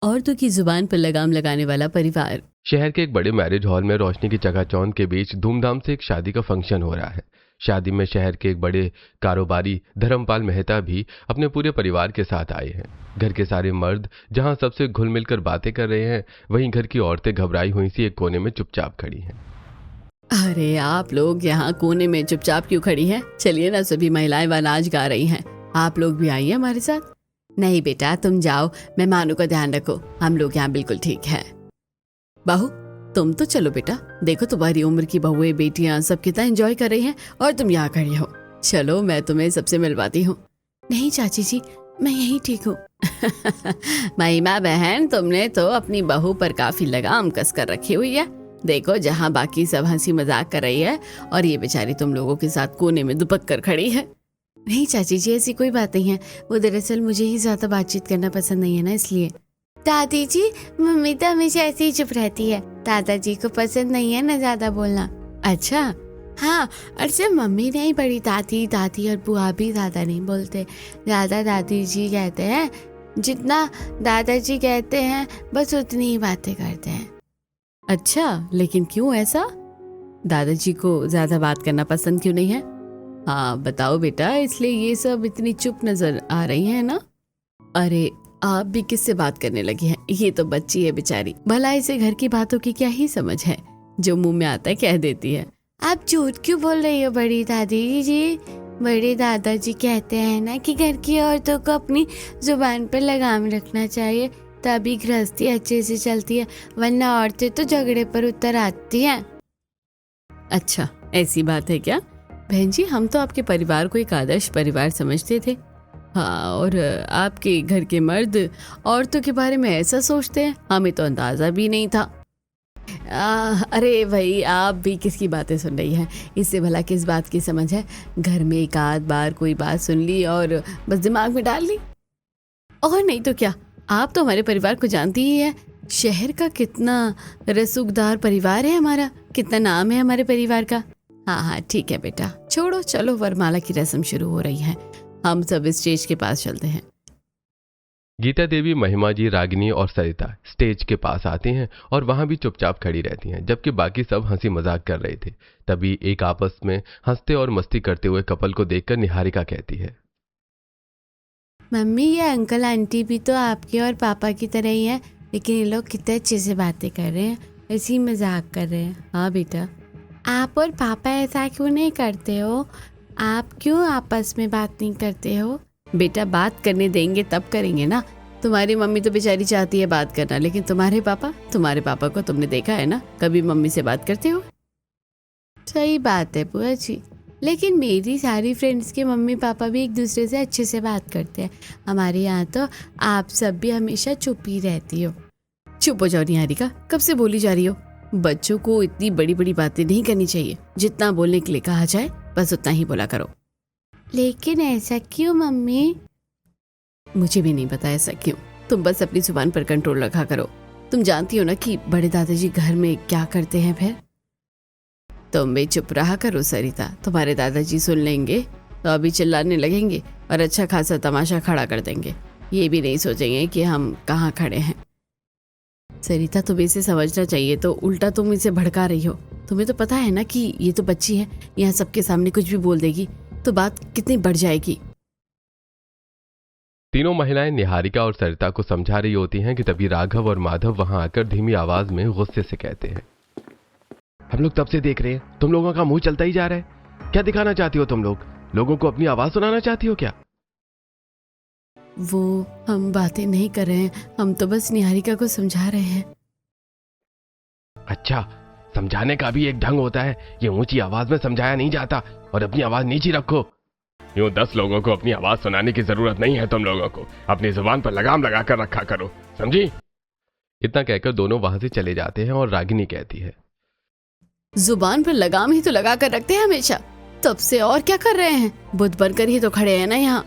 औरतों की जुबान पर लगाम लगाने वाला परिवार। शहर के एक बड़े मैरिज हॉल में रोशनी की चकाचौंध के बीच धूमधाम से एक शादी का फंक्शन हो रहा है। शादी में शहर के एक बड़े कारोबारी धर्मपाल मेहता भी अपने पूरे परिवार के साथ आए हैं। घर के सारे मर्द जहां सबसे घुल मिलकर बातें कर रहे हैं, वहीं घर की औरतें घबराई हुई सी एक कोने में चुपचाप खड़ी हैं। अरे आप लोग यहाँ कोने में चुपचाप क्यों खड़ी हैं? चलिए ना, सभी महिलाएं वहाँ नाच गा रही हैं, आप लोग भी आइए हमारे साथ। नहीं बेटा, तुम जाओ, मेहमानों का ध्यान रखो, हम लोग यहाँ बिल्कुल ठीक है। बहू तुम तो चलो बेटा, देखो तुम्हारी उम्र की बहुएं बेटियां सब कितना एंजॉय कर रही हैं और तुम यहाँ खड़ी हो। चलो मैं तुम्हें सबसे मिलवाती हूँ। नहीं चाची जी, मैं यही ठीक हूँ। महिमा बहन, तुमने तो अपनी बहू पर काफी लगाम कस कर रखी हुई है। देखो, जहाँ बाकी सब हंसी मजाक कर रही है और ये बेचारी तुम लोगों के साथ कोने में दुपक कर खड़ी है। नहीं चाची जी, ऐसी कोई बात नहीं है, वो दरअसल मुझे ही ज्यादा बातचीत करना पसंद नहीं है ना, इसलिए। दादी जी, मम्मी तो हमेशा ऐसे ही चुप रहती है, दादाजी को पसंद नहीं है ना ज्यादा बोलना। अच्छा हाँ, और सिर्फ मम्मी नहीं, बड़ी दादी और बुआ भी ज्यादा नहीं बोलते, ज्यादा दादी जी कहते हैं। जितना दादाजी कहते हैं बस उतनी ही बातें करते हैं। अच्छा, लेकिन क्यों ऐसा? दादाजी को ज्यादा बात करना पसंद क्यों नहीं है? हाँ बताओ बेटा, इसलिए ये सब इतनी चुप नजर आ रही है ना? अरे आप भी किससे बात करने लगी हैं? ये तो बच्ची है बेचारी, भला इसे घर की बातों की क्या ही समझ है, जो मुंह में आता है कह देती है। आप झूठ क्यों बोल रही हो बड़ी दादी जी? बड़े दादाजी कहते हैं ना कि घर की औरतों को अपनी जुबान पर लगाम रखना चाहिए, तभी गृहस्थी अच्छे से चलती है, वरना औरतें तो झगड़े पर उतर आती हैं। अच्छा ऐसी बात है क्या? बहन जी, हम तो आपके परिवार को एक आदर्श परिवार समझते थे। हाँ, और आपके घर के मर्द औरतों के बारे में ऐसा सोचते हैं, हमें तो अंदाजा भी नहीं था। अरे भाई, आप भी किसकी बातें सुन रही हैं? इससे भला किस बात की समझ है? घर में एक आध बार कोई बात सुन ली और बस दिमाग में डाल ली। और नहीं तो क्या, आप तो हमारे परिवार को जानती ही है, शहर का कितना रसूखदार परिवार है हमारा, कितना नाम है हमारे परिवार का। हाँ ठीक है बेटा, छोड़ो, चलो वरमाला की रस्म शुरू हो रही है, हम सब स्टेज के पास चलते हैं। गीता देवी, महिमा जी, रागिनी और सरिता स्टेज के पास आती हैं और वहां भी चुपचाप खड़ी रहती हैं, जबकि बाकी सब हंसी मजाक कर रहे थे। तभी एक आपस में हंसते और मस्ती करते हुए कपल को देखकर निहारिका कहती है, मम्मी ये अंकल आंटी भी तो आपके और पापा की तरह ही है, लेकिन ये लोग कितने अच्छे से बातें कर रहे हैं, ऐसी मजाक कर रहे हैं। हाँ बेटा, आप और पापा ऐसा क्यों नहीं करते हो? आप क्यों आपस में बात नहीं करते हो? बेटा बात करने देंगे तब करेंगे ना। तुम्हारी मम्मी तो बेचारी चाहती है बात करना, लेकिन तुम्हारे पापा को तुमने देखा है ना, कभी मम्मी से बात करते हो? सही बात है बुआ जी, लेकिन मेरी सारी फ्रेंड्स के मम्मी पापा भी एक दूसरे से अच्छे से बात करते हैं। हमारे यहाँ तो आप सब भी हमेशा चुप ही रहती हो। चुप हो जाओ निहारिका, कब से बोली जा रही हो? बच्चों को इतनी बड़ी बड़ी बातें नहीं करनी चाहिए, जितना बोलने के लिए कहा जाए बस उतना ही बोला करो। लेकिन ऐसा क्यों मम्मी? मुझे भी नहीं पता ऐसा क्यों, तुम बस अपनी जुबान पर कंट्रोल रखा करो। तुम जानती हो ना कि बड़े दादाजी घर में क्या करते हैं। फिर तुम भी चुप रहा करो सरिता, तुम्हारे दादाजी सुन लेंगे तो अभी चिल्लाने लगेंगे और अच्छा खासा तमाशा खड़ा कर देंगे, ये भी नहीं सोचेंगे कि हम कहाँ खड़े हैं। सरिता तुम्हें इसे समझना चाहिए, तो उल्टा तुम इसे भड़का रही हो। तुम्हें तो पता है ना कि ये तो बच्ची है, यहाँ सबके सामने कुछ भी बोल देगी तो बात कितनी बढ़ जाएगी। तीनों महिलाएं निहारिका और सरिता को समझा रही होती हैं कि तभी राघव और माधव वहां आकर धीमी आवाज में गुस्से से कहते हैं, हम लोग तब से देख रहे हैं, तुम लोगों का मुंह चलता ही जा रहा है। क्या दिखाना चाहती हो तुम लोग? लोगों को अपनी आवाज सुनाना चाहती हो क्या? वो हम बातें नहीं कर रहे हैं, हम तो बस निहारिका को समझा रहे हैं। अच्छा, समझाने का भी एक ढंग होता है, ये ऊंची आवाज में समझाया नहीं जाता, और अपनी आवाज नीची रखो। यूं 10 लोगों को अपनी आवाज सुनाने की जरूरत नहीं है, तुम लोगों को अपनी जुबान पर लगाम लगा कर रखा करो, समझी? इतना कहकर दोनों वहां से चले जाते हैं और रागिनी कहती है, जुबान पर लगाम ही तो लगा कर रखते हैं हमेशा, तब से और क्या कर रहे हैं? बुद्ध बनकर ही तो खड़े हैं ना यहाँ।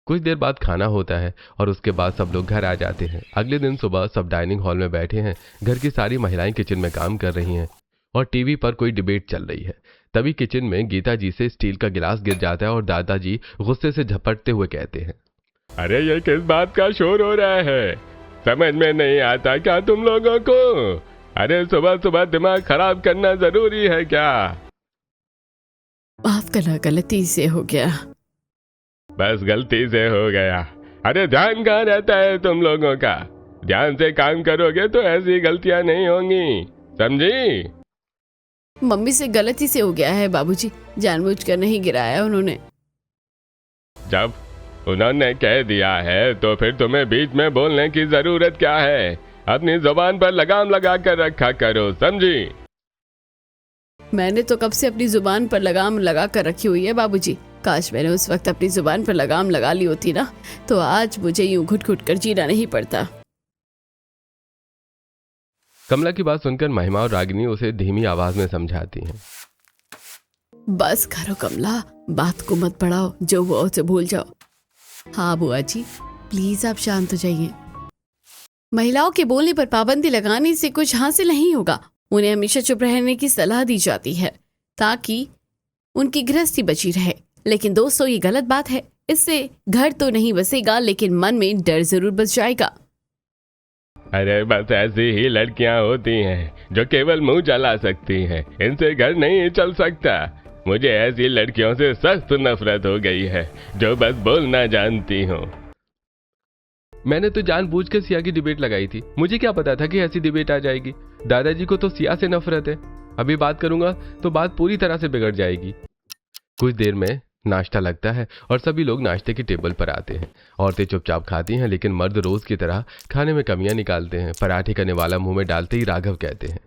कुछ देर बाद खाना होता है और उसके बाद सब लोग घर आ जाते हैं। अगले दिन सुबह सब डाइनिंग हॉल में बैठे हैं। घर की सारी महिलाएं किचन में काम कर रही हैं और टीवी पर कोई डिबेट चल रही है। तभी किचन में गीता जी से स्टील का गिलास गिर जाता है और दादाजी गुस्से से झपटते हुए कहते हैं, अरे ये किस बात का शोर हो रहा है? समझ में नहीं आता क्या तुम लोगों को? अरे सुबह सुबह दिमाग खराब करना जरूरी है क्या? माफ करना, गलती से हो गया। बस गलती से हो गया। अरे ध्यान कहाँ रहता है तुम लोगों का? ध्यान से काम करोगे तो ऐसी गलतियां नहीं होंगी, समझी? मम्मी से गलती से हो गया है बाबूजी, जानबूझकर नहीं गिराया उन्होंने। जब उन्होंने कह दिया है तो फिर तुम्हें बीच में बोलने की जरूरत क्या है? अपनी जुबान पर लगाम लगा कर रखा करो, समझी? मैंने तो कब से अपनी जुबान पर लगाम लगा कर रखी हुई है बाबूजी। काश मैंने उस वक्त अपनी जुबान पर लगाम लगा ली होती ना, तो आज मुझे यूं घुट घुट कर जीना नहीं पड़ता। कमला की बात सुनकर महिमा और रागिनी उसे धीमी आवाज में समझाती हैं। बस करो कमला, बात को मत बढ़ाओ, जो हुआ उसे भूल जाओ। हाँ बुआ जी, प्लीज आप शांत हो जाइए। महिलाओं के बोलने पर पाबंदी लगाने से कुछ हासिल नहीं होगा। उन्हें हमेशा चुप रहने की सलाह दी जाती है ताकि उनकी गृहस्थी बची रहे। लेकिन दोस्तों, ये गलत बात है। इससे घर तो नहीं बसेगा, लेकिन मन में डर जरूर बस जाएगा। अरे बस ऐसी ही लड़कियां होती हैं जो केवल मुंह चला सकती हैं, इनसे घर नहीं चल सकता। मुझे ऐसी लड़कियों से सख्त नफरत हो गई है जो बस बोलना जानती हो। मैंने तो जानबूझकर सिया की डिबेट लगाई थी, मुझे क्या पता था कि ऐसी डिबेट आ जाएगी। दादाजी को तो सिया से नफरत है, अभी बात करूंगा तो बात पूरी तरह से बिगड़ जाएगी। कुछ देर में नाश्ता लगता है और सभी लोग नाश्ते की टेबल पर आते हैं। औरतें चुपचाप खाती हैं, लेकिन मर्द रोज की तरह खाने में कमियां निकालते हैं। पराठे करने वाला मुंह में डालते ही राघव कहते हैं,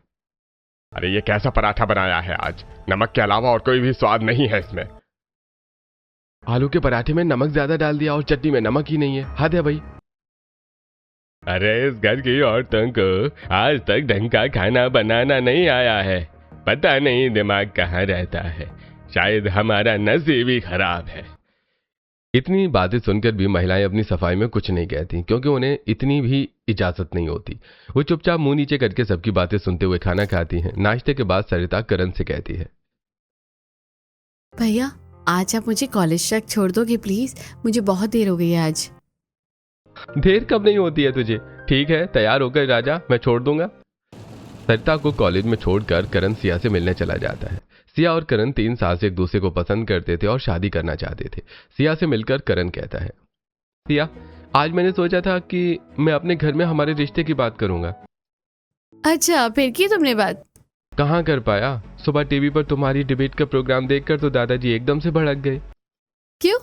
अरे ये कैसा पराठा बनाया है आज? नमक के अलावा और कोई भी स्वाद नहीं है इसमें। आलू के पराठे में नमक ज्यादा डाल दिया और चटनी में नमक ही नहीं है, हद है भाई। अरे इस घर की औरतों को आज तक ढंग का खाना बनाना नहीं आया है। पता नहीं दिमाग कहाँ रहता है, शायद हमारा नसीब ही खराब है। इतनी बातें सुनकर भी महिलाएं अपनी सफाई में कुछ नहीं कहती, क्योंकि उन्हें इतनी भी इजाजत नहीं होती। वो चुपचाप मुंह नीचे करके सबकी बातें सुनते हुए खाना खाती हैं। नाश्ते के बाद सरिता करण से कहती है, भैया आज आप मुझे कॉलेज तक छोड़ दोगे प्लीज? मुझे बहुत देर हो गई है आज। देर कब नहीं होती है तुझे? ठीक है, तैयार होकर राजा, मैं छोड़ दूंगा। सरिता को कॉलेज में छोड़कर करण सिया से मिलने चला जाता है। सिया और करण 3 साल से एक दूसरे को पसंद करते थे और शादी करना चाहते थे। सिया से मिलकर करण कहता है, सिया आज मैंने सोचा था कि मैं अपने घर में हमारे रिश्ते की बात करूंगा। अच्छा, फिर की तुमने बात? कहाँ कर पाया। सुबह टीवी पर तुम्हारी डिबेट का प्रोग्राम देखकर तो दादाजी एकदम से भड़क गए। क्यों?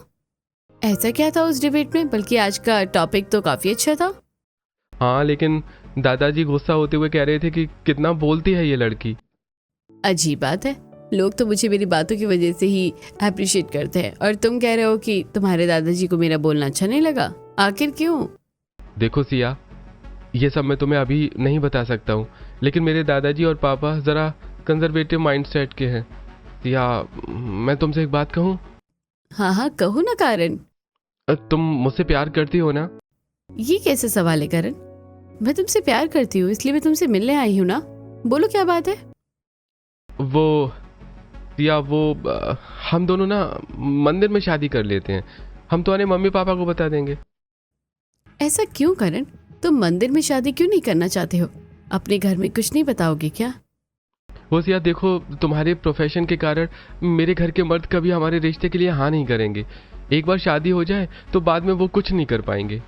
ऐसा क्या था उस डिबेट में? बल्कि आज का टॉपिक तो काफी अच्छा था। हाँ, लेकिन दादाजी गुस्सा होते हुए कह रहे थे कि कितना बोलती है ये लड़की। अजीब बात है, लोग तो मुझे मेरी बातों की वजह से ही अप्रिशिएट करते हैं, और तुम कह रहे हो कि तुम्हारे दादाजी को मेरा बोलना अच्छा नहीं लगा। आखिर क्यों? देखो सिया, ये सब मैं तुम्हें अभी नहीं बता सकता हूँ, लेकिन मेरे दादाजी और पापा जरा कंजर्वेटिव माइंडसेट के हैं। सिया, मैं तुमसे एक बात कहूँ? हाँ हाँ कहो ना करण। तुम मुझसे प्यार करती हो ना? ये कैसे सवाल है करण? मैं तुमसे प्यार करती हूँ, इसलिए मैं तुमसे मिलने आई हूँ ना। बोलो क्या बात है? वो सिया, हम दोनों ना मंदिर में शादी कर लेते हैं। हम तुम्हारे मम्मी पापा को बता देंगे। ऐसा क्यों करण? तुम मंदिर में शादी क्यों नहीं करना चाहते हो? अपने घर में कुछ नहीं बताओगे क्या? वो सिया देखो, तुम्हारे प्रोफेशन के कारण मेरे घर के मर्द कभी हमारे रिश्ते के लिए हाँ नहीं करेंगे। एक बार शादी हो जाए तो बाद में वो कुछ नहीं कर पाएंगे।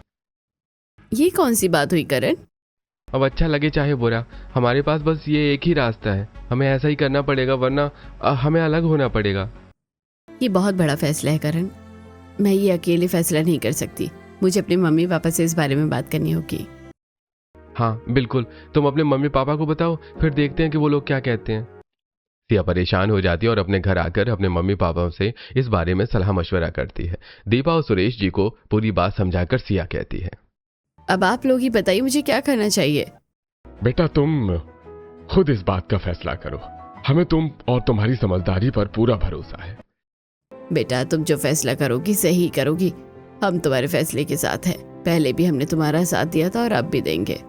ये कौन सी बात हुई करण? अब अच्छा लगे चाहे बुरा, हमारे पास बस ये एक ही रास्ता है। हमें ऐसा ही करना पड़ेगा, वरना हमें अलग होना पड़ेगा। ये बहुत बड़ा फैसला है करण, मैं ये अकेले फैसला नहीं कर सकती। मुझे अपने मम्मी पापा से इस बारे में बात करनी होगी। हाँ बिल्कुल, तुम अपने मम्मी पापा को बताओ, फिर देखते हैं कि वो लोग क्या कहते हैं। सिया परेशान हो जाती है और अपने घर आकर अपने मम्मी पापा से इस बारे में सलाह मशवरा करती है। दीपा और सुरेश जी को पूरी बात समझाकर सिया कहती है, अब आप लोग ही बताइए मुझे क्या करना चाहिए। बेटा तुम खुद इस बात का फैसला करो, हमें तुम और तुम्हारी समझदारी पर पूरा भरोसा है। बेटा तुम जो फैसला करोगी सही करोगी, हम तुम्हारे फैसले के साथ हैं। पहले भी हमने तुम्हारा साथ दिया था और अब भी देंगे।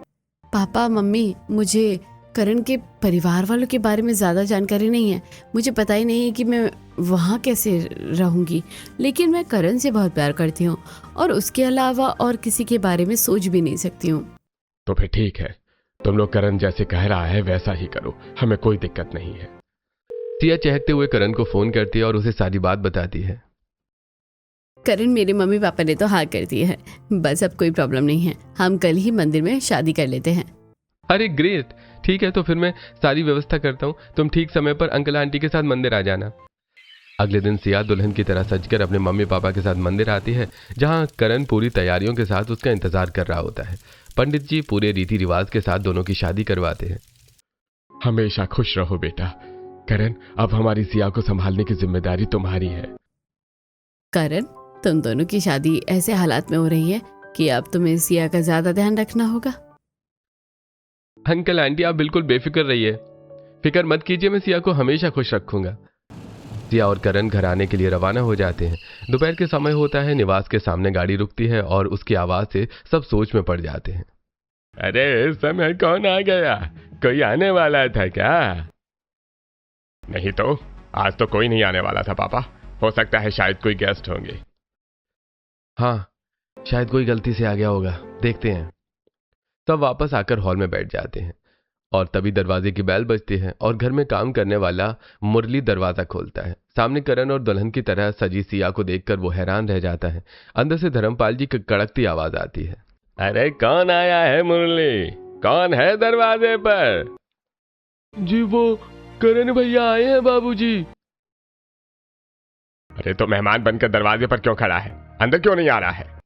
पापा मम्मी, मुझे करण के परिवार वालों के बारे में ज़्यादा जानकारी नहीं है। मुझे पता ही नहीं है कि मैं वहाँ कैसे रहूँगी, लेकिन मैं करण से बहुत प्यार करती हूँ और उसके अलावा और किसी के बारे में सोच भी नहीं सकती हूँ। तो फिर ठीक है, तुम लोग करण जैसे कह रहा है वैसा ही करो, हमें कोई दिक्कत नहीं है। सिया चहकते हुए करण को फोन करती है और उसे सारी बात बताती है। करण, मेरे मम्मी पापा ने तो हाँ कर दी है, बस अब कोई प्रॉब्लम नहीं है, हम कल ही मंदिर में शादी कर लेते हैं। अरे ग्रेट, ठीक है तो फिर मैं सारी व्यवस्था करता हूँ, तुम ठीक समय पर अंकल आंटी के साथ मंदिर आ जाना। अगले दिन सिया दुल्हन की तरह सजकर अपने मम्मी पापा के साथ मंदिर आती है, जहाँ करण पूरी तैयारियों के साथ उसका इंतजार कर रहा होता है। पंडित जी पूरे रीति रिवाज के साथ दोनों की शादी करवाते हैं। हमेशा खुश रहो बेटा। करण, अब हमारी सिया को संभालने की जिम्मेदारी तुम्हारी है। करण, तुम दोनों की शादी ऐसे हालात में हो रही है कि अब तुम्हें सिया का ज्यादा ध्यान रखना होगा। अंकल आंटी आप बिल्कुल बेफिक्र रहिए, फिक्र मत कीजिए, मैं सिया को हमेशा खुश रखूंगा। सिया और करण घर आने के लिए रवाना हो जाते हैं। दोपहर के समय होता है, निवास के सामने गाड़ी रुकती है और उसकी आवाज से सब सोच में पड़ जाते हैं। अरे इस समय कौन आ गया? कोई आने वाला था क्या? नहीं तो आज तो कोई नहीं आने वाला था पापा, हो सकता है शायद कोई गेस्ट होंगे। हाँ, शायद कोई गलती से आ गया होगा, देखते हैं। सब वापस आकर हॉल में बैठ जाते हैं और तभी दरवाजे की बेल बजती है और घर में काम करने वाला मुरली दरवाजा खोलता है। सामने करण और दुल्हन की तरह सजी सिया को देखकर वो हैरान रह जाता है। अंदर से धर्मपाल जी की कड़कती आवाज आती है। अरे कौन आया है मुरली? कौन है दरवाजे पर? जी वो करण भैया आए हैं बाबूजी। अरे तो मेहमान बनकर दरवाजे पर क्यों खड़ा है? अंदर क्यों नहीं आ रहा है?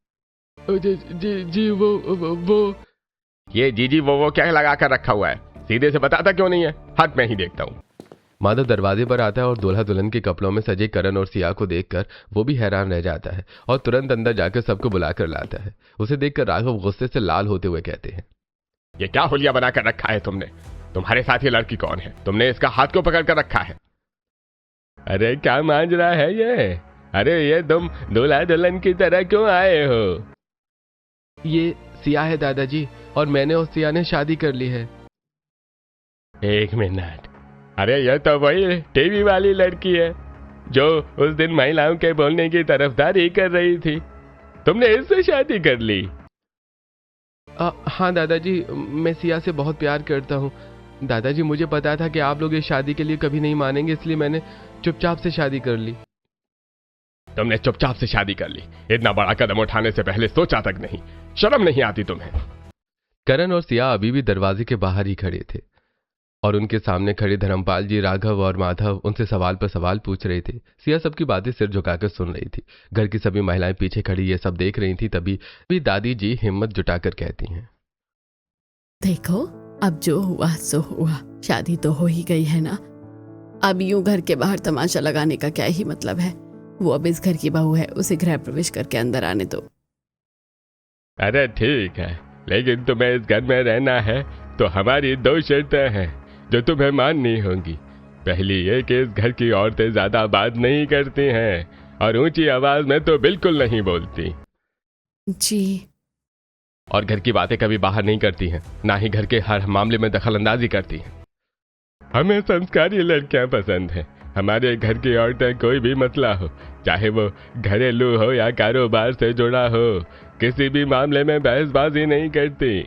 जी वो ये जीजी वो क्या लगा कर रखा हुआ है? सीधे से बताता क्यों नहीं है? हट, मैं ही देखता हूँ। माधव दरवाजे पर आता है और दूल्हा दुल्हन के कपड़ों में सजे करण और सिया को देखकर वो भी हैरान रह जाता है और तुरंत अंदर जाकर सबको बुलाकर लाता है। उसे देखकर राघव गुस्से से लाल होते हुए कहते हैं, ये क्या हुलिया बना कर रखा है तुमने? तुम्हारे साथ ये लड़की कौन है? तुमने इसका हाथ क्यों पकड़ कर रखा है? अरे क्या मांझ रहा है ये? अरे ये तुम दूल्हा दुल्हन की तरह क्यों आए हो? ये सिया है दादाजी, और मैंने और सिया ने शादी कर ली है। एक मिनट, अरे ये तो वही टीवी वाली लड़की है जो उस दिन महिलाओं के बोलने की तरफदारी कर रही थी। तुमने इससे शादी कर ली? हाँ दादाजी, मैं सिया से बहुत प्यार करता हूँ। दादाजी मुझे पता था कि आप लोग इस शादी के लिए कभी नहीं मानेंगे, इसलिए मैंने चुपचाप से शादी कर ली। तुमने चुपचाप से शादी कर ली? इतना बड़ा कदम उठाने से पहले सोचा तक नहीं? शर्म नहीं आती तुम्हें? करण और सिया अभी भी दरवाजे के बाहर ही खड़े थे और उनके सामने खड़े धर्मपाल जी, राघव और माधव उनसे सवाल पर सवाल पूछ रहे थे। सिया सबकी बातें सिर झुकाकर सुन रही थी। घर की सभी महिलाएं पीछे खड़ी ये सब देख रही थी। तभी दादी जी हिम्मत जुटाकर कहती हैं, देखो, अब जो हुआ सो हुआ, शादी तो हो ही गई है ना। अब यूं घर के बाहर तमाशा लगाने का क्या ही मतलब है। वो अब इस घर की बहू है, उसे गृह प्रवेश करके अंदर आने दो। अरे ठीक है, लेकिन तुम्हें इस घर में रहना है तो हमारी 2 शर्तें हैं जो तुम्हें माननी होंगी। पहली ये कि इस घर की औरतें ज्यादा बात नहीं करती हैं और ऊंची आवाज में तो बिल्कुल नहीं बोलती। जी। और घर की बातें कभी बाहर नहीं करती हैं, ना ही घर के हर मामले में दखल अंदाजी करती हैं। हमें संस्कारी लड़कियां पसंद हैं। हमारे घर की औरतें कोई भी मसला हो, चाहे वो घरेलू हो या कारोबार से जुड़ा हो, किसी भी मामले में बहसबाजी नहीं करती।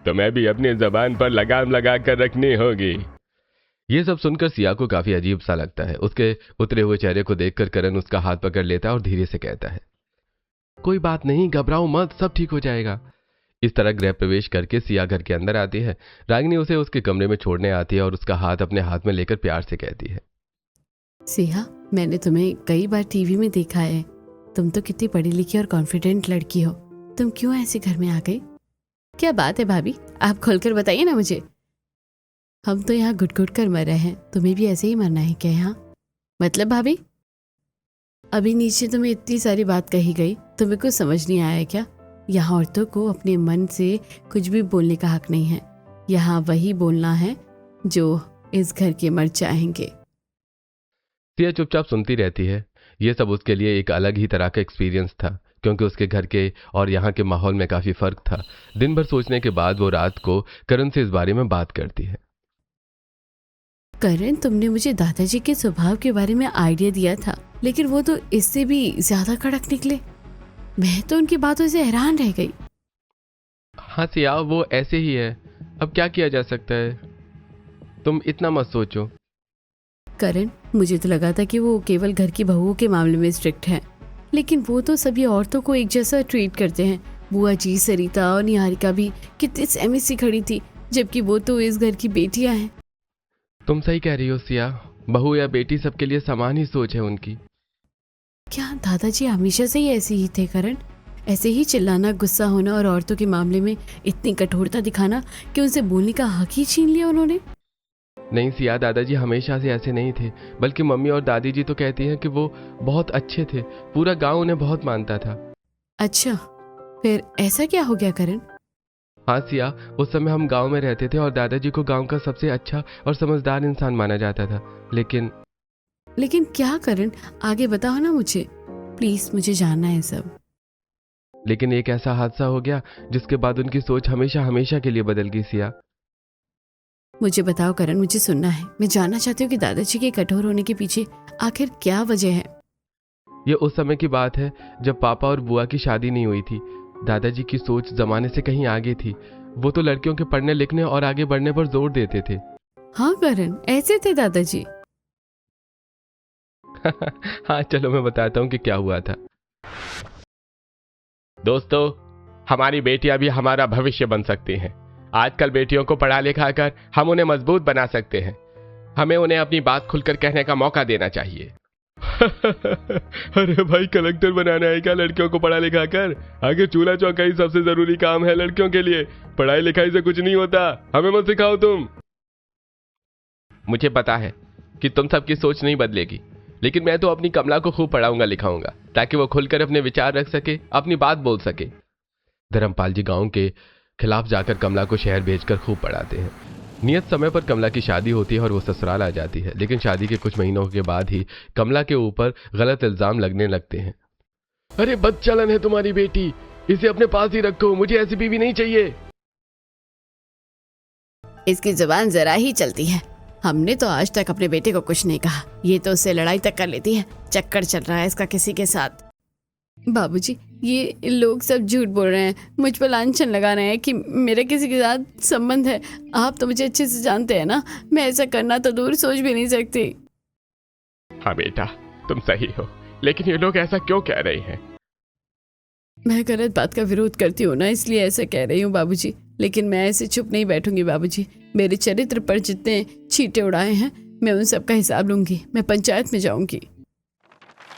तुम्हें भी अपनी जबान पर लगाम लगा कर रखनी होगी। ये सब सुनकर सिया को काफी अजीब सा लगता है। उसके उतरे हुए चेहरे को देखकर करण उसका हाथ पकड़ लेता है और धीरे से कहता है, कोई बात नहीं, घबराओ मत, सब ठीक हो जाएगा। इस तरह गृह प्रवेश करके सिया घर के अंदर आती है। रागिनी उसे उसके कमरे में छोड़ने आती है और उसका हाथ अपने हाथ में लेकर प्यार से कहती है, सिया, मैंने तुम्हें कई बार टीवी में देखा है। तुम तो कितनी पढ़ी लिखी और कॉन्फिडेंट लड़की हो। तुम क्यों ऐसे घर में आ गई? क्या बात है भाभी, आप खोलकर बताइए ना मुझे। हम तो यहाँ घुट घुट कर मर रहे हैं, तुम्हें भी ऐसे ही मरना है क्या यहाँ? मतलब भाभी, अभी नीचे तुम्हें इतनी सारी बात कही गई, तुम्हें कुछ समझ नहीं आया क्या? यहाँ औरतों को अपने मन से कुछ भी बोलने का हक नहीं है। यहाँ वही बोलना है जो इस घर के मर्द चाहेंगे। सिया चुपचाप सुनती रहती है। यह सब उसके लिए एक अलग ही तरह का एक्सपीरियंस था, क्योंकि उसके घर के और यहाँ के माहौल में काफी फर्क था। दिन भर सोचने के बाद वो रात को करण से इस बारे में बात करती है। करण, तुमने मुझे दादाजी के स्वभाव के बारे में आइडिया दिया था, लेकिन वो तो इससे भी ज्यादा कड़क निकले। मैं तो उनकी बातों से हैरान रह गई। हाँ सिया, वो ऐसे ही है, अब क्या किया जा सकता है, तुम इतना मत सोचो। करण, मुझे तो लगा था कि वो केवल घर की बहुओं के मामले में स्ट्रिक्ट है, लेकिन वो तो सभी औरतों को एक जैसा ट्रीट करते हैं। बुआ जी, सरिता और निहारिका भी कितनी सहमी सी खड़ी थी, जबकि वो तो इस घर की बेटियां हैं। तुम सही कह रही हो सिया, बहू या बेटी सबके लिए समान ही सोच है उनकी। क्या दादाजी हमेशा से ही ऐसे ही थे करण? ऐसे ही चिल्लाना, गुस्सा होना और औरतों के मामले में इतनी कठोरता दिखाना कि उनसे बोलने का हक ही छीन लिया उन्होंने? नहीं सिया, दादाजी हमेशा से ऐसे नहीं थे, बल्कि मम्मी और दादी जी तो कहती हैं कि वो बहुत अच्छे थे, पूरा गांव उन्हें बहुत मानता था। अच्छा, फिर ऐसा क्या हो गया करण? हाँ सिया, उस समय हम गांव में रहते थे और दादाजी को गांव का सबसे अच्छा और समझदार इंसान माना जाता था। लेकिन क्या करण? आगे बताओ ना मुझे, प्लीज, मुझे जानना है सब। लेकिन एक ऐसा हादसा हो गया जिसके बाद उनकी सोच हमेशा हमेशा के लिए बदल गई सिया। मुझे बताओ करण, मुझे सुनना है। मैं जानना चाहती हूँ कि दादाजी के कठोर होने के पीछे आखिर क्या वजह है। ये उस समय की बात है जब पापा और बुआ की शादी नहीं हुई थी। दादाजी की सोच जमाने से कहीं आगे थी। वो तो लड़कियों के पढ़ने लिखने और आगे बढ़ने पर जोर देते थे। हाँ करण, ऐसे थे दादाजी? हाँ चलो मैं बताता हूँ कि क्या हुआ था। दोस्तों, हमारी बेटियां भी हमारा भविष्य बन सकती हैं। आजकल बेटियों को पढ़ा लिखा कर हम उन्हें मजबूत बना सकते हैं। हमें उन्हें अपनी बात खुलकर कहने का मौका देना चाहिए। अरे भाई, कलेक्टर बनाना है क्या लड़कियों को पढ़ा लिखा कर? आगे चूल्हा चौका ही सबसे जरूरी काम है लड़कियों के लिए, पढ़ाई लिखाई से कुछ नहीं होता। हमें मत सिखाओ तुम। मुझे पता है कि तुम सबकी सोच नहीं बदलेगी, लेकिन मैं तो अपनी कमला को खूब पढ़ाऊंगा लिखाऊंगा ताकि वो खुलकर अपने विचार रख सके, अपनी बात बोल सके। धर्मपाल जी गांव के खिलाफ जाकर कमला को शहर भेजकर खूब पढ़ाते हैं। नियत समय पर कमला की शादी होती है और वो ससुराल आ जाती है, लेकिन शादी के कुछ महीनों के बाद ही कमला के ऊपर गलत इल्जाम लगने लगते हैं। अरे बदचलन है तुम्हारी बेटी, इसे अपने पास ही रखो, मुझे ऐसी बीवी नहीं चाहिए। इसकी जुबान जरा ही चलती है। हमने तो आज तक अपने बेटे को कुछ नहीं कहा, ये तो उससे लड़ाई तक कर लेती है। चक्कर चल रहा है इसका किसी के साथ। बाबूजी, ये लोग सब झूठ बोल रहे हैं, मुझ पर लांछन लगा रहे हैं कि मेरा किसी के साथ संबंध है। आप तो मुझे अच्छे से जानते हैं ना, मैं ऐसा करना तो दूर सोच भी नहीं सकती। हाँ बेटा, तुम सही हो, लेकिन ये लोग ऐसा क्यों कह रहे हैं? मैं गलत बात का विरोध करती हूँ ना, इसलिए ऐसा कह रही हूँ बाबूजी। लेकिन मैं ऐसे चुप नहीं बैठूंगी बाबूजी। मेरे चरित्र पर जितने छींटे उड़ाए हैं, मैं उन सब का हिसाब लूंगी। मैं पंचायत में जाऊंगी।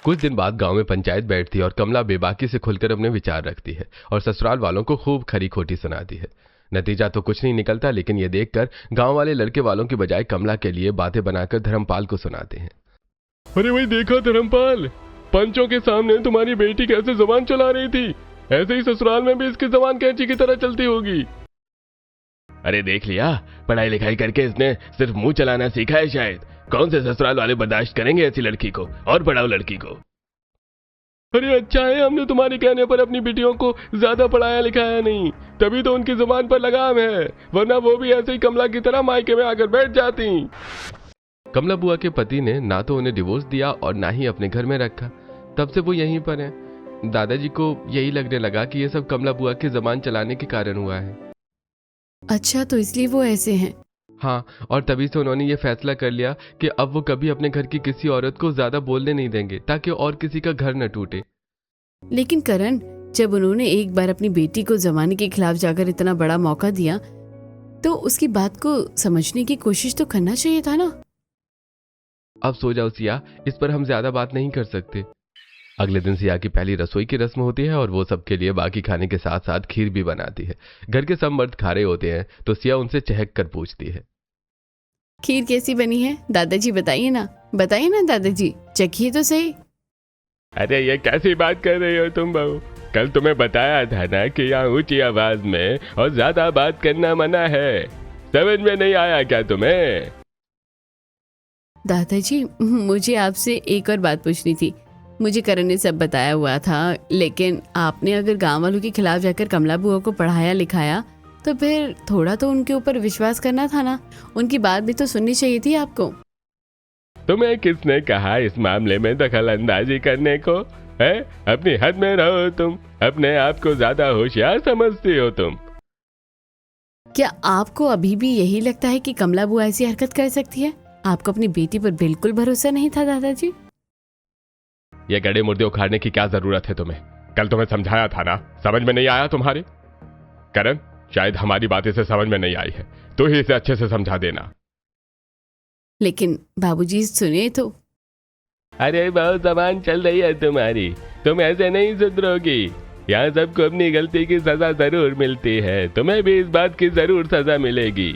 कुछ दिन बाद गांव में पंचायत बैठती है और कमला बेबाकी से खुलकर अपने विचार रखती है और ससुराल वालों को खूब खरी खोटी सुनाती है। नतीजा तो कुछ नहीं निकलता, लेकिन यह देखकर गांव वाले लड़के वालों की बजाय कमला के लिए बातें बनाकर धर्मपाल को सुनाते हैं। अरे भाई देखा धर्मपाल, पंचों के सामने तुम्हारी बेटी कैसे जुबान चला रही थी, ऐसे ही ससुराल में भी इसकी जुबान कैंची की तरह चलती होगी। अरे देख लिया, पढ़ाई लिखाई करके इसने सिर्फ मुंह चलाना सीखा है शायद। कौन से ससुराल वाले बर्दाश्त करेंगे ऐसी लड़की को? और पढ़ाओ लड़की को। अरे अच्छा है हमने तुम्हारे कहने पर अपनी बेटियों को ज्यादा पढ़ाया लिखाया नहीं, तभी तो उनकी जुबान पर लगाम है, वरना वो भी ऐसे ही कमला की तरह मायके में आकर बैठ जाती। कमला बुआ के पति ने ना तो उन्हें डिवोर्स दिया और ना ही अपने घर में रखा। तब से वो यहीं पर हैं। दादाजी को यही लगने लगा कि ये सब कमला बुआ की जबान चलाने के कारण हुआ है। अच्छा, तो इसलिए वो ऐसे हैं? हाँ, और तभी से उन्होंने ये फैसला कर लिया कि अब वो कभी अपने घर की किसी औरत को ज्यादा बोलने नहीं देंगे, ताकि और किसी का घर न टूटे। लेकिन करण, जब उन्होंने एक बार अपनी बेटी को जमाने के खिलाफ जाकर इतना बड़ा मौका दिया, तो उसकी बात को समझने की कोशिश तो करना चाहिए था ना। अब सो जाओ सिया, इस पर हम ज्यादा बात नहीं कर सकते। अगले दिन सिया की पहली रसोई की रस्म होती है और वो सबके लिए बाकी खाने के साथ साथ खीर भी बनाती है। घर के सब मर्द खा रहे होते हैं तो सिया उनसे चहक कर पूछती है, खीर कैसी बनी है दादाजी? बताइए ना दादाजी, चखिए तो सही। अरे ये कैसी बात कर रही हो तुम बहू? कल तुम्हें बताया था ना कि यहाँ ऊंची आवाज में और ज्यादा बात करना मना है। समझ में नहीं आया क्या तुम्हें? दादाजी, मुझे आपसे एक और बात पूछनी थी। मुझे करण ने सब बताया हुआ था, लेकिन आपने अगर गांव वालों के खिलाफ जाकर कमला बुआ को पढ़ाया लिखाया, तो फिर थोड़ा तो उनके ऊपर विश्वास करना था ना। उनकी बात भी तो सुननी चाहिए थी आपको। तुम्हें किसने कहा इस मामले में दखल अंदाजी करने को? है, अपनी हद में रहो तुम। अपने आप को ज्यादा होशियार समझती हो तुम। क्या आपको अभी भी यही लगता है कि कमला बुआ ऐसी हरकत कर सकती है? आपको अपनी बेटी पर बिल्कुल भरोसा नहीं था दादाजी? ये गड़े मुर्दे उखाड़ने की क्या जरूरत है तुम्हें? कल तुम्हें समझाया था ना, समझ में नहीं आया तुम्हारे? करण, शायद हमारी बातें से समझ में नहीं आई है, तो ही इसे अच्छे से समझा देना। लेकिन बाबूजी सुने तो। अरे बहुत जबान चल रही है तुम्हारी, तुम ऐसे नहीं सुधरोगी। यहाँ सबको अपनी गलती की सजा जरूर मिलती है, तुम्हें भी इस बात की जरूर सजा मिलेगी।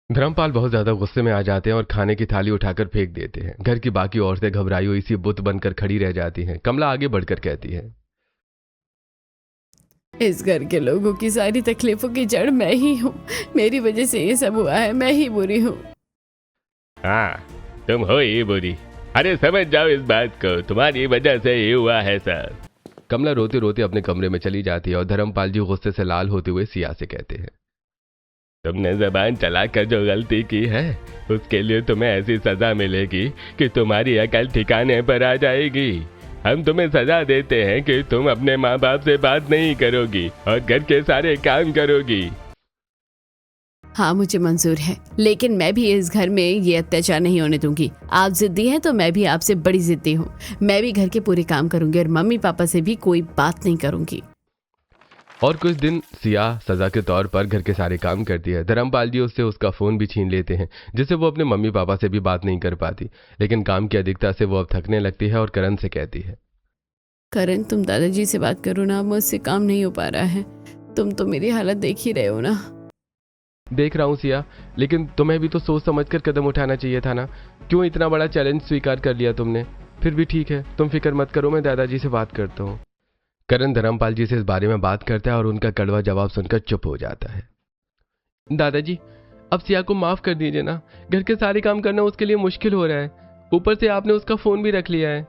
धर्मपाल बहुत ज्यादा गुस्से में आ जाते हैं और खाने की थाली उठाकर फेंक देते हैं। घर की बाकी औरतें घबराई हुई सी बुत बनकर खड़ी रह जाती हैं। कमला आगे बढ़कर कहती है, इस घर के लोगों की सारी तकलीफों की जड़ मैं ही हूँ। मेरी वजह से ये सब हुआ है, मैं ही बुरी हूँ। हाँ, तुम हो ही बुरी। अरे समझ जाओ इस बात को, तुम्हारी वजह से ये हुआ है सर। कमला रोते रोते अपने कमरे में चली जाती है और धर्मपाल जी गुस्से से लाल होते हुए सिया से कहते हैं, तुमने जबान चलाकर जो गलती की है उसके लिए तुम्हें ऐसी सजा मिलेगी कि तुम्हारी अकल ठिकाने पर आ जाएगी। हम तुम्हें सजा देते हैं कि तुम अपने माँ बाप से बात नहीं करोगी और घर के सारे काम करोगी। हाँ मुझे मंजूर है, लेकिन मैं भी इस घर में ये अत्याचार नहीं होने दूंगी। आप जिद्दी हैं तो मैं भी आपसे बड़ी जिद्दी हूँ। मैं भी घर के पूरे काम करूंगी और मम्मी पापा से भी कोई बात नहीं करूंगी। और कुछ दिन सिया सजा के तौर पर घर के सारे काम करती है। धर्मपाल जी उससे उसका फोन भी छीन लेते हैं, जिससे वो अपने मम्मी पापा से भी बात नहीं कर पाती। लेकिन काम की अधिकता से वो अब थकने लगती है और करण से कहती है, करण तुम दादाजी से बात करो ना, मुझसे काम नहीं हो पा रहा है। तुम तो मेरी हालत देख ही रहे हो ना। देख रहा हूँ सिया, लेकिन तुम्हें भी तो सोच समझकर कदम उठाना चाहिए था ना। क्यों इतना बड़ा चैलेंज स्वीकार कर लिया तुमने? फिर भी ठीक है, तुम फिक्र मत करो, मैं दादाजी से बात करता हूँ। करण धर्मपाल जी से इस बारे में बात करता है और उनका कड़वा जवाब सुनकर चुप हो जाता है। दादाजी, अब सिया को माफ कर दीजिए ना। घर के सारे काम करना उसके लिए मुश्किल हो रहा है, ऊपर से आपने उसका फोन भी रख लिया है।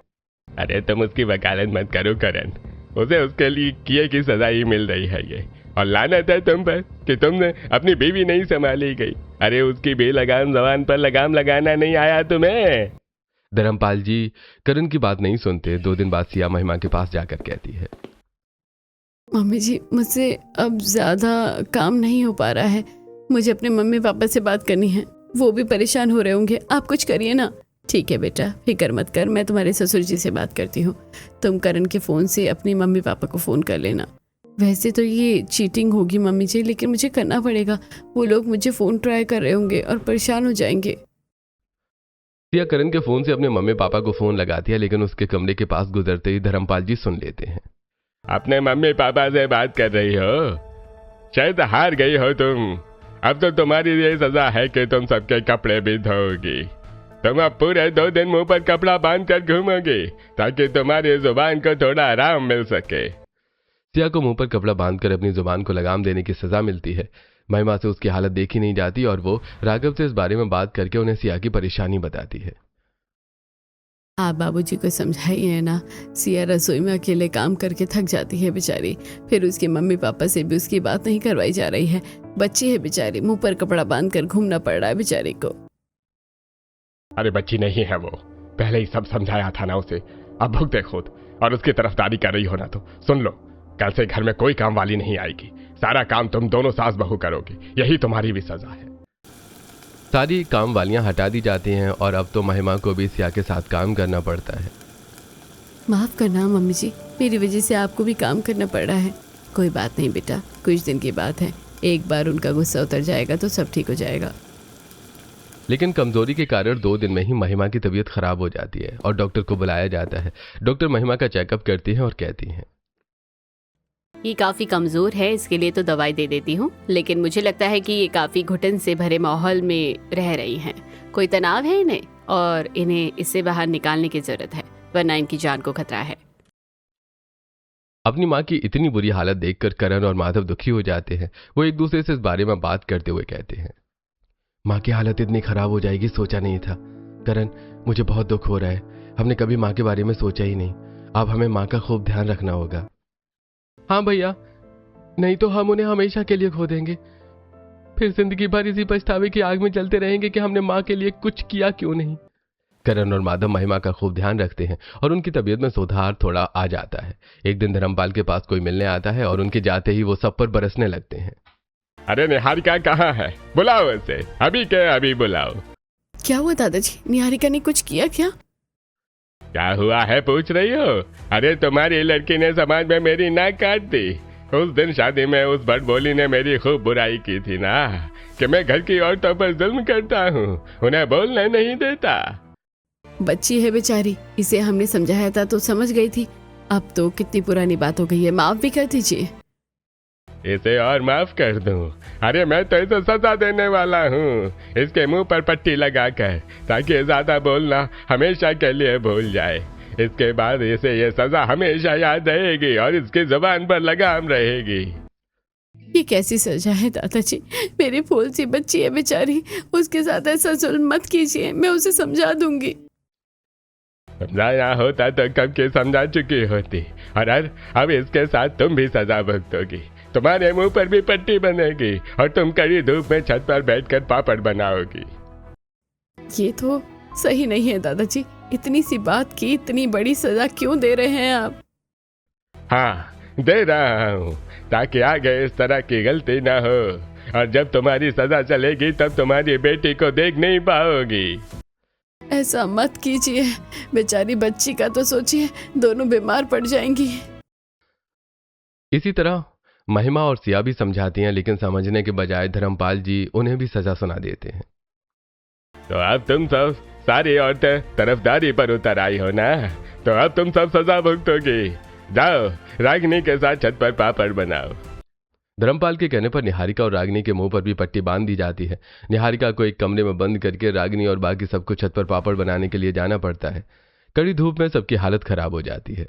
अरे तुम उसकी वकालत मत करो करण, उसे उसके लिए किए की सजा ही मिल रही है ये। और लानत है तुम पर कि तुमने अपनी बीवी नहीं संभाली गई। अरे उसकी बेलगाम जबान पर लगाम लगाना नहीं आया तुम्हें। धर्मपाल जी करण की बात नहीं सुनते। 2 दिन बाद सिया महिमा के पास जाकर कहती है, मम्मी जी, मुझसे अब ज्यादा काम नहीं हो पा रहा है। मुझे अपने मम्मी पापा से बात करनी है, वो भी परेशान हो रहे होंगे। आप कुछ करिए ना। ठीक है बेटा, फिक्र मत कर, मैं तुम्हारे ससुर जी से बात करती हूँ। तुम करण के फ़ोन से अपनी मम्मी पापा को फ़ोन कर लेना। वैसे तो ये चीटिंग होगी मम्मी जी, लेकिन मुझे करना पड़ेगा। वो लोग मुझे फ़ोन ट्राई कर रहे होंगे और परेशान हो जाएंगे। सिया करण के फोन से अपने मम्मी पापा को फोन लगाती है, लेकिन उसके कमरे के पास गुजरते ही धर्मपाल जी सुन लेते हैं। अपने मम्मी पापा से बात कर रही हो? शायद हार गई हो तुम। अब तो तुम्हारी ये सजा है कि तुम सबके कपड़े भी धोगी। तुम अब पूरे 2 दिन मुंह पर कपड़ा बांध कर घूमोगी ताकि तुम्हारी जुबान को थोड़ा आराम मिल सके। सिया को मुंह पर कपड़ा बांधकर अपनी जुबान को लगाम देने की सजा मिलती है। महिमा से उसकी हालत देखी नहीं जाती और वो राघव से इस बारे में बात करके उन्हें सिया की परेशानी बताती है। आप बाबूजी को समझाइए ना। सिया रसोई में अकेले काम करके थक जाती है बेचारी, फिर उसके मम्मी पापा से भी उसकी बात नहीं करवाई जा रही है। बच्ची है बेचारी, मुंह पर कपड़ा बांध कर घूमना पड़ रहा है बेचारी को। अरे बच्ची नहीं है वो, पहले ही सब समझाया था ना उसे। अब भुगते खुद और उसकी तरफदारी कर रही हो ना तो सुन लो, कल से घर में कोई काम वाली नहीं आएगी। सारा काम तुम दोनों सास बहू करोगी, यही तुम्हारी भी सजा है। सारी काम वालियां हटा दी जाती हैं और अब तो महिमा को भी सिया के साथ काम करना पड़ता है। माफ करना मम्मी जी, मेरी वजह से आपको भी काम करना पड़ रहा है। कोई बात नहीं बेटा, कुछ दिन की बात है। एक बार उनका गुस्सा उतर जाएगा तो सब ठीक हो जाएगा। लेकिन कमजोरी के कारण 2 दिन में ही महिमा की तबीयत खराब हो जाती है और डॉक्टर को बुलाया जाता है। डॉक्टर महिमा का चेकअप करती है और कहती हैं, ये काफ़ी कमज़ोर है, इसके लिए तो दवाई दे देती हूँ, लेकिन मुझे लगता है कि ये काफ़ी घुटन से भरे माहौल में रह रही हैं। कोई तनाव है इन्हें और इन्हें इससे बाहर निकालने की ज़रूरत है, वरना इनकी जान को खतरा है। अपनी माँ की इतनी बुरी हालत देखकर करण और माधव दुखी हो जाते हैं। वो एक दूसरे से इस बारे में बात करते हुए कहते हैं, माँ की हालत इतनी खराब हो जाएगी सोचा नहीं था। करण, मुझे बहुत दुख हो रहा है, हमने कभी माँ के बारे में सोचा ही नहीं। अब हमें माँ का खूब ध्यान रखना होगा। हाँ भैया, नहीं तो हम उन्हें हमेशा के लिए खो देंगे। फिर जिंदगी भर इसी पछतावे की आग में जलते रहेंगे कि हमने माँ के लिए कुछ किया क्यों नहीं। करण और माधव महिमा का खूब ध्यान रखते हैं और उनकी तबीयत में सुधार थोड़ा आ जाता है। एक दिन धर्मपाल के पास कोई मिलने आता है और उनके जाते ही वो सब पर बरसने लगते हैं। अरे निहारिका कहाँ है? बुलाओ उसे, अभी के अभी बुलाओ। क्या हुआ दादाजी? निहारिका ने कुछ किया क्या? क्या हुआ है पूछ रही हो? अरे तुम्हारी लड़की ने समाज में मेरी नाक काट दी। उस दिन शादी में उस बड़बोली ने मेरी खूब बुराई की थी ना, कि मैं घर की औरतों पर जुल्म करता हूँ, उन्हें बोलने नहीं देता। बच्ची है बेचारी, इसे हमने समझाया था तो समझ गई थी। अब तो कितनी पुरानी बात हो गई है, माफ भी कर दीजिए। इसे और माफ कर दूं? अरे मैं तो इसे सजा देने वाला हूँ, इसके मुंह पर पट्टी लगाकर, ताकि ज्यादा बोलना हमेशा के लिए भूल जाए। इसके बाद इसे ये सजा हमेशा याद रहेगी और इसकी जुबान पर लगाम रहेगी। ये कैसी सजा है दादाजी? मेरी फूल सी बच्ची है बेचारी, उसके साथ ऐसा जुल्म मत कीजिए, मैं उसे समझा दूंगी। समझाया होता तो कब के समझा चुकी होती। और अब इसके साथ तुम भी सजा भुगतोगी। तुम्हारे मुंह पर भी पट्टी बनेगी और तुम कड़ी धूप में छत पर बैठकर पापड़ बनाओगी। ये तो सही नहीं है दादाजी, इतनी सी बात की इतनी बड़ी सजा क्यों दे रहे हैं आप? हाँ, दे रहा हूँ, ताकि आगे इस तरह की गलती ना हो, और जब तुम्हारी सजा चलेगी तब तुम्हारी बेटी को देख नहीं पाओगी। ऐसा मत कीजिए, बेचारी बच्ची का तो सोचिए, दोनों बीमार पड़ जाएंगी। इसी तरह महिमा और सिया भी समझाती हैं, लेकिन समझने के बजाय धर्मपाल जी उन्हें भी सजा सुना देते हैं। तो अब तुम सब सारी औरतें तरफदारी पर उतर आई हो ना, तो अब तुम सब सजा भुगतोगी। जाओ, रागिनी के साथ छत पर पापड़ बनाओ। धर्मपाल के कहने पर निहारिका और रागिनी के मुंह पर भी पट्टी बांध दी जाती है। निहारिका को एक कमरे में बंद करके रागिनी और बाकी सबको छत पर पापड़ बनाने के लिए जाना पड़ता है। कड़ी धूप में सबकी हालत खराब हो जाती है।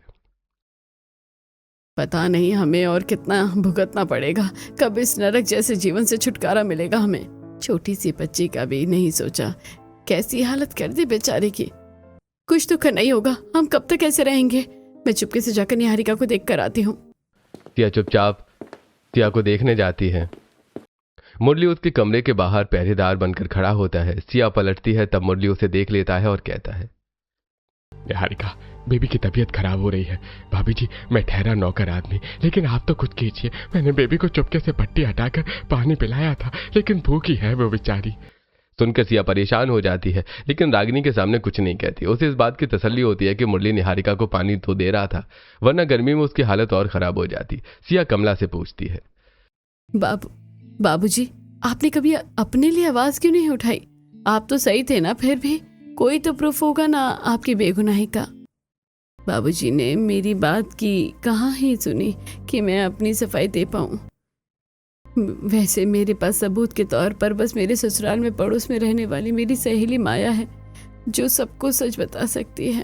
पता नहीं हमें और कितना भुगतना पड़ेगा, कब इस नरक जैसे जीवन से छुटकारा मिलेगा हमें। छोटी सी बच्ची का भी नहीं सोचा, कैसी हालत कर दी बेचारे की। कुछ तो करना ही होगा, हम कब तक ऐसे रहेंगे? मैं चुपके से जाकर निहारिका को देख कर आती हूँ। सिया चुपचाप सिया को देखने जाती है। मुरली उसके कमरे के बाहर पहरेदार बनकर खड़ा होता है। सिया पलटती है, तब मुरली उसे देख लेता है और कहता है, निहारिका, बेबी की तबीयत खराब हो रही है। भाभी जी, मैं ठहरा नौकर आदमी, लेकिन आप तो कुछ कीजिए। मैंने बेबी को चुपके से पट्टी हटाकर पानी पिलाया था, लेकिन भूखी है वो बेचारी। सुनकर सिया परेशान हो जाती है, लेकिन रागिनी के सामने कुछ नहीं कहती। उसे इस बात की तसल्ली होती है कि मुरली निहारिका को पानी तो दे रहा था, वरना गर्मी में उसकी हालत और खराब हो जाती। सिया कमला से पूछती है, बाबूजी, आपने कभी अपने लिए आवाज क्यों नहीं उठाई? आप तो सही थे ना, फिर भी कोई तो प्रूफ होगा ना आपकी बेगुनाही का। बाबूजी ने मेरी बात की कहाँ ही सुनी कि मैं अपनी सफाई दे पाऊं। वैसे मेरे पास सबूत के तौर पर बस मेरे ससुराल में पड़ोस में रहने वाली मेरी सहेली माया है, जो सबको सच बता सकती है।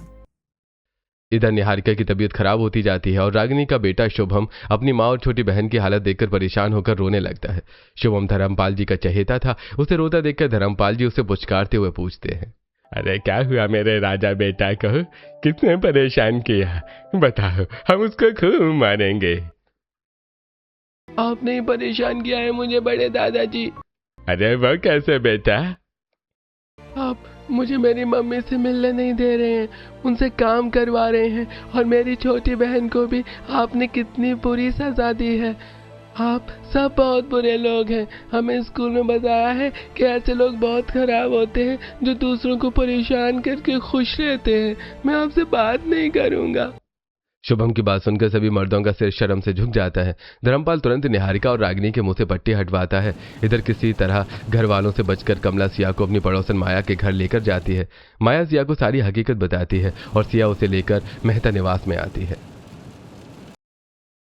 इधर निहारिका की तबीयत खराब होती जाती है और रागिनी का बेटा शुभम अपनी माँ और छोटी बहन की हालत देखकर परेशान होकर रोने लगता है। शुभम धर्मपाल जी का चहेता था। उसे रोता देखकर धर्मपाल जी उसे पुचकारते हुए पूछते हैं, अरे क्या हुआ मेरे राजा बेटा को? किसने परेशान किया? बताओ, हम उसको खूब मारेंगे। आपने ही परेशान किया है मुझे बड़े दादाजी। अरे वो कैसे बेटा? आप मुझे मेरी मम्मी से मिलने नहीं दे रहे हैं, उनसे काम करवा रहे हैं, और मेरी छोटी बहन को भी आपने कितनी बुरी सजा दी है। आप सब बहुत बुरे लोग हैं। हमें स्कूल में बताया है कि ऐसे लोग बहुत खराब होते हैं जो दूसरों को परेशान करके खुश रहते हैं। मैं आपसे बात नहीं करूंगा। शुभम की बात सुनकर सभी मर्दों का सिर शर्म से झुक जाता है। धर्मपाल तुरंत निहारिका और रागिनी के मुंह से पट्टी हटवाता है। इधर किसी तरह घर वालों से बचकर कमला सिया को अपनी पड़ोसन माया के घर लेकर जाती है। माया सिया को सारी हकीकत बताती है और सिया उसे लेकर मेहता निवास में आती है।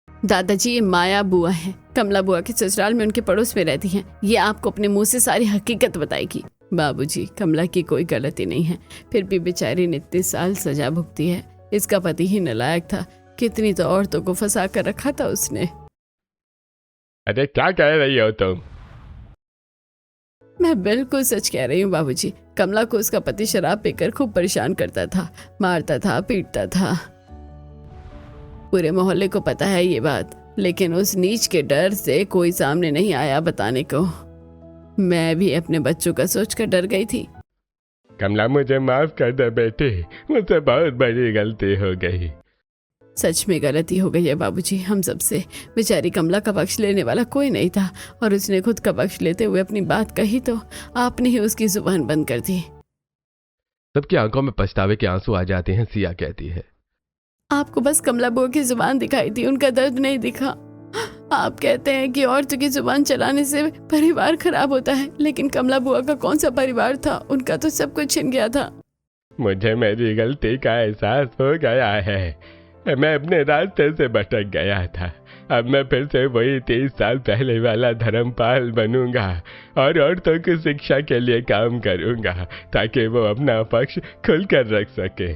दादाजी, ये माया बुआ है, कमला बुआ के ससुराल में उनके पड़ोस में रहती हैं। ये आपको अपने मुंह से सारी हकीकत बताएगी। बाबूजी, कमला की कोई गलती नहीं है, फिर भी बेचारी ने इतने साल सजा भुगती है। इसका पति ही नालायक था, कितनी तो औरतों को फंसा कर रखा था उसने। अरे क्या कह रही हो तुम? मैं बिल्कुल सच कह रही हूँ बाबूजी। कमला को उसका पति शराब पीकर खूब परेशान करता था, मारता था, पीटता था। पूरे मोहल्ले को पता है ये बात, लेकिन उस नीच के डर से कोई सामने नहीं आया बताने को। मैं भी अपने बच्चों का सोचकर डर गई थी। कमला, मुझे माफ कर दे बेटी, मुझसे बहुत बड़ी गलती हो गई। सच में गलती हो गई है बाबूजी हम सबसे। बेचारी कमला का पक्ष लेने वाला कोई नहीं था और उसने खुद का पक्ष लेते हुए अपनी बात कही तो आपने ही उसकी जुबान बंद कर दी। सबकी आंखों में पछतावे के आंसू आ जाते हैं। सिया कहती है, आपको बस कमला बुआ की जुबान दिखाई थी, उनका दर्द नहीं दिखा। आप कहते हैं कि औरतों की जुबान चलाने से परिवार खराब होता है, लेकिन कमला बुआ का कौन सा परिवार था, उनका तो सब कुछ छिन गया था। मुझे मेरी गलती का एहसास हो गया है। मैं अपने रास्ते से भटक गया था। अब मैं फिर से वही 30 साल पहले वाला धर्मपाल बनूंगा और औरतों की शिक्षा के लिए काम करूंगा ताकि वो अपना पक्ष खुलकर रख सके।